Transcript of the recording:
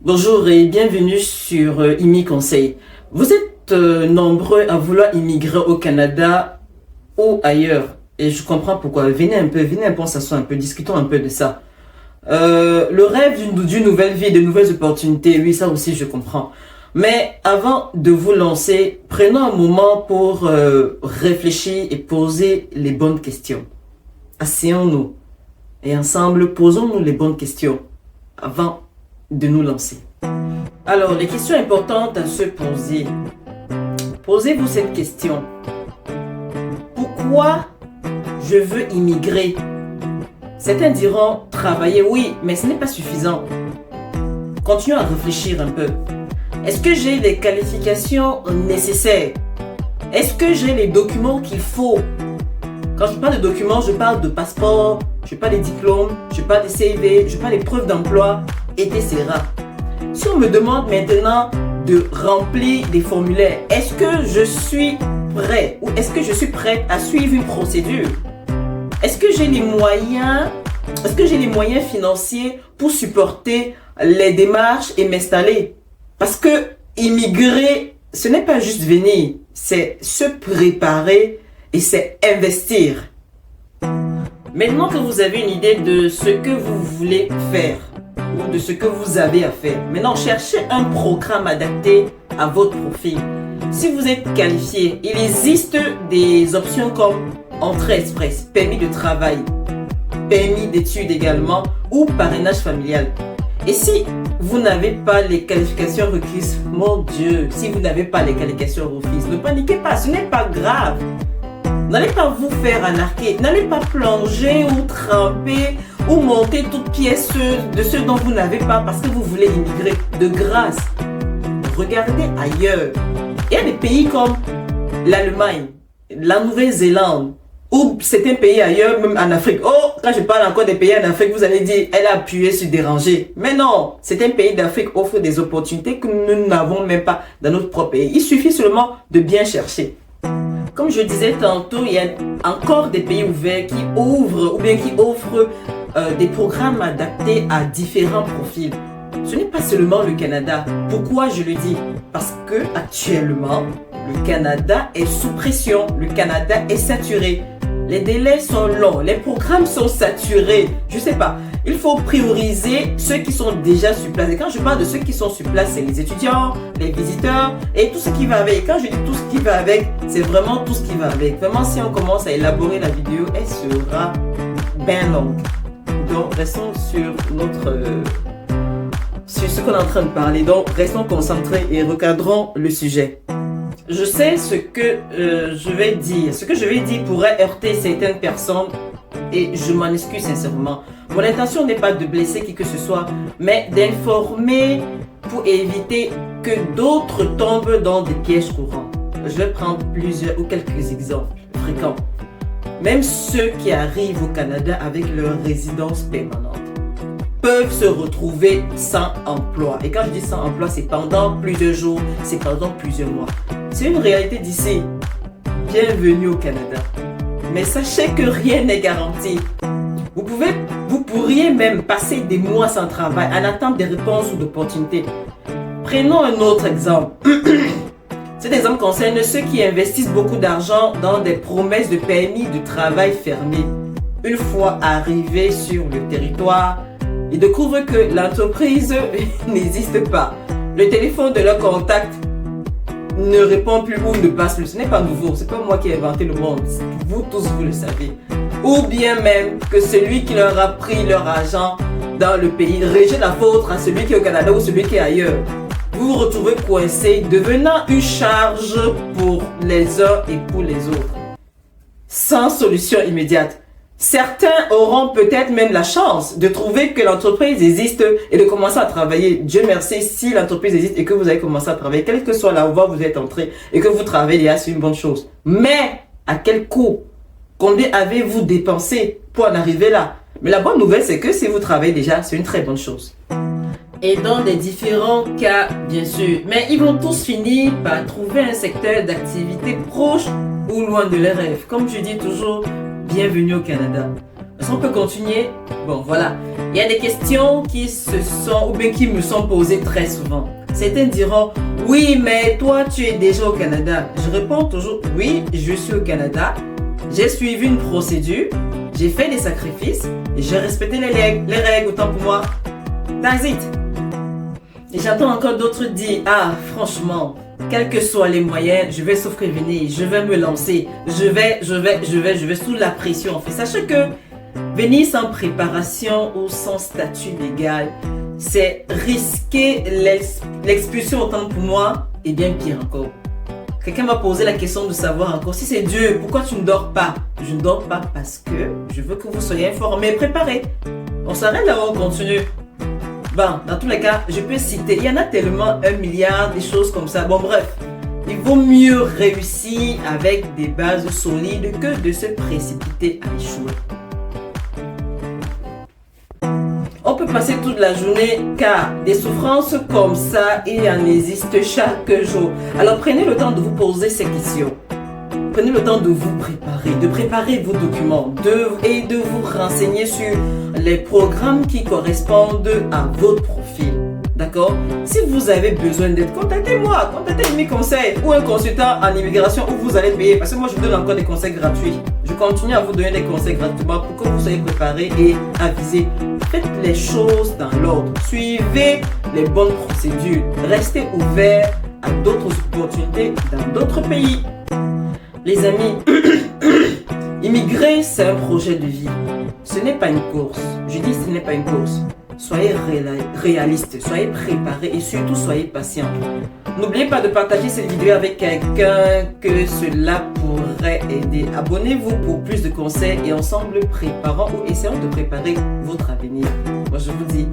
Bonjour et bienvenue sur IMI Conseil. Vous êtes nombreux à vouloir immigrer au Canada ou ailleurs. Et je comprends pourquoi. Venez un peu, on s'assoit un peu, discutons un peu de ça. Le rêve d'une nouvelle vie, de nouvelles opportunités, oui, ça aussi je comprends. Mais avant de vous lancer, prenons un moment pour réfléchir et poser les bonnes questions. Asseyons-nous et ensemble posons-nous les bonnes questions avant de nous lancer. Alors, les questions importantes à se poser. Posez-vous cette question. Pourquoi je veux immigrer? Certains diront travailler, oui, mais ce n'est pas suffisant. Continuons à réfléchir un peu. Est-ce que j'ai les qualifications nécessaires? Est-ce que j'ai les documents qu'il faut? Quand je parle de documents, je parle de passeport, je parle des diplômes, je parle des CV, je parle des preuves d'emploi, etc. Si on me demande maintenant de remplir des formulaires, est-ce que je suis prêt ou est-ce que je suis prête à suivre une procédure? Est-ce que j'ai les moyens, financiers pour supporter les démarches et m'installer? Parce que immigrer, ce n'est pas juste venir, c'est se préparer et c'est investir. Maintenant que vous avez une idée de ce que vous voulez faire ou de ce que vous avez à faire, maintenant cherchez un programme adapté à votre profil. Si vous êtes qualifié, il existe des options comme entrée express, permis de travail, permis d'études également ou parrainage familial. Et si vous n'avez pas les qualifications requises, mon Dieu, si vous n'avez pas les qualifications requises, ne paniquez pas, ce n'est pas grave. N'allez pas vous faire anarquer, n'allez pas plonger ou tremper ou monter toute pièce de ce dont vous n'avez pas parce que vous voulez immigrer. De grâce, regardez ailleurs. Il y a des pays comme l'Allemagne, la Nouvelle-Zélande ou certains pays ailleurs, même en Afrique. Oh, quand je parle encore des pays en Afrique, vous allez dire, elle a appuyé sur déranger. Mais non, certains pays d'Afrique offrent des opportunités que nous n'avons même pas dans notre propre pays. Il suffit seulement de bien chercher. Comme je disais tantôt, il y a encore des pays ouverts qui ouvrent ou bien qui offrent des programmes adaptés à différents profils. Ce n'est pas seulement le Canada. Pourquoi je le dis? Parce que actuellement, le Canada est sous pression, le Canada est saturé. Les délais sont longs, les programmes sont saturés. Je sais pas, il faut prioriser ceux qui sont déjà sur place. Et quand je parle de ceux qui sont sur place, c'est les étudiants, les visiteurs et tout ce qui va avec. Et quand je dis tout ce qui va avec, c'est vraiment tout ce qui va avec. Vraiment, si on commence à élaborer la vidéo, elle sera bien longue. Donc, restons sur ce qu'on est en train de parler. Donc, restons concentrés et recadrons le sujet. Je sais ce que je vais dire. Ce que je vais dire pourrait heurter certaines personnes et je m'en excuse sincèrement. Mon intention n'est pas de blesser qui que ce soit, mais d'informer pour éviter que d'autres tombent dans des pièges courants. Je vais prendre plusieurs ou quelques exemples fréquents. Même ceux qui arrivent au Canada avec leur résidence permanente peuvent se retrouver sans emploi. Et quand je dis sans emploi, c'est pendant plusieurs jours, c'est pendant plusieurs mois. C'est une réalité d'ici. Bienvenue au Canada. Mais sachez que rien n'est garanti. Vous pourriez même passer des mois sans travail en attente des réponses ou d'opportunités. Prenons un autre exemple. Cet exemple concerne ceux qui investissent beaucoup d'argent dans des promesses de permis de travail fermés. Une fois arrivés sur le territoire, ils découvrent que l'entreprise n'existe pas. Le téléphone de leur contact ne répond plus ou ne passe plus. Ce n'est pas nouveau, c'est pas moi qui ai inventé le monde. Vous tous, vous le savez. Ou bien même que celui qui leur a pris leur argent dans le pays rejette la faute à celui qui est au Canada ou celui qui est ailleurs. Vous vous retrouvez coincé, devenant une charge pour les uns et pour les autres. Sans solution immédiate. Certains auront peut-être même la chance de trouver que l'entreprise existe et de commencer à travailler. Dieu merci, si l'entreprise existe et que vous avez commencé à travailler, quelle que soit la voie où vous êtes entré et que vous travaillez déjà, c'est une bonne chose. Mais à quel coût? Combien avez-vous dépensé pour en arriver là? Mais la bonne nouvelle, c'est que si vous travaillez déjà, c'est une très bonne chose. Et dans des différents cas, bien sûr. Mais ils vont tous finir par trouver un secteur d'activité proche ou loin de leurs rêves. Comme je dis toujours, bienvenue au Canada. Si on peut continuer, bon voilà. Il y a des questions qui qui me sont posées très souvent. Certains diront, oui, mais toi, tu es déjà au Canada. Je réponds toujours, oui, je suis au Canada. J'ai suivi une procédure, j'ai fait des sacrifices et j'ai respecté les règles, autant pour moi. That's it. Et j'entends encore d'autres dire, ah, franchement, quels que soient les moyens, je vais souffrir venir, je vais me lancer, je vais sous la pression. En fait, sachez que venir sans préparation ou sans statut légal, c'est risquer l'expulsion autant pour moi et bien pire encore. Quelqu'un m'a posé la question de savoir encore si c'est Dieu, pourquoi tu ne dors pas? Je ne dors pas parce que je veux que vous soyez informés, préparés. On s'arrête là, on continue. Bon, dans tous les cas, je peux citer, il y en a tellement 1 milliard de choses comme ça. Bon, bref, il vaut mieux réussir avec des bases solides que de se précipiter à échouer. On peut passer toute la journée car des souffrances comme ça, il en existe chaque jour. Alors prenez le temps de vous poser ces questions. Prenez le temps de vous préparer, de préparer vos documents et de vous renseigner sur les programmes qui correspondent à votre profil. D'accord? Si vous avez besoin d'aide, contactez-moi, contactez mes conseils ou un consultant en immigration où vous allez payer parce que moi je vous donne encore des conseils gratuits. Je continue à vous donner des conseils gratuitement pour que vous soyez préparés et avisés. Faites les choses dans l'ordre. Suivez les bonnes procédures. Restez ouverts à d'autres opportunités dans d'autres pays. Les amis, immigrer, c'est un projet de vie. Ce n'est pas une course. Je dis ce n'est pas une course. Soyez réalistes, soyez préparés et surtout soyez patients. N'oubliez pas de partager cette vidéo avec quelqu'un que cela pourrait aider. Abonnez-vous pour plus de conseils et ensemble préparons ou essayons de préparer votre avenir. Moi je vous dis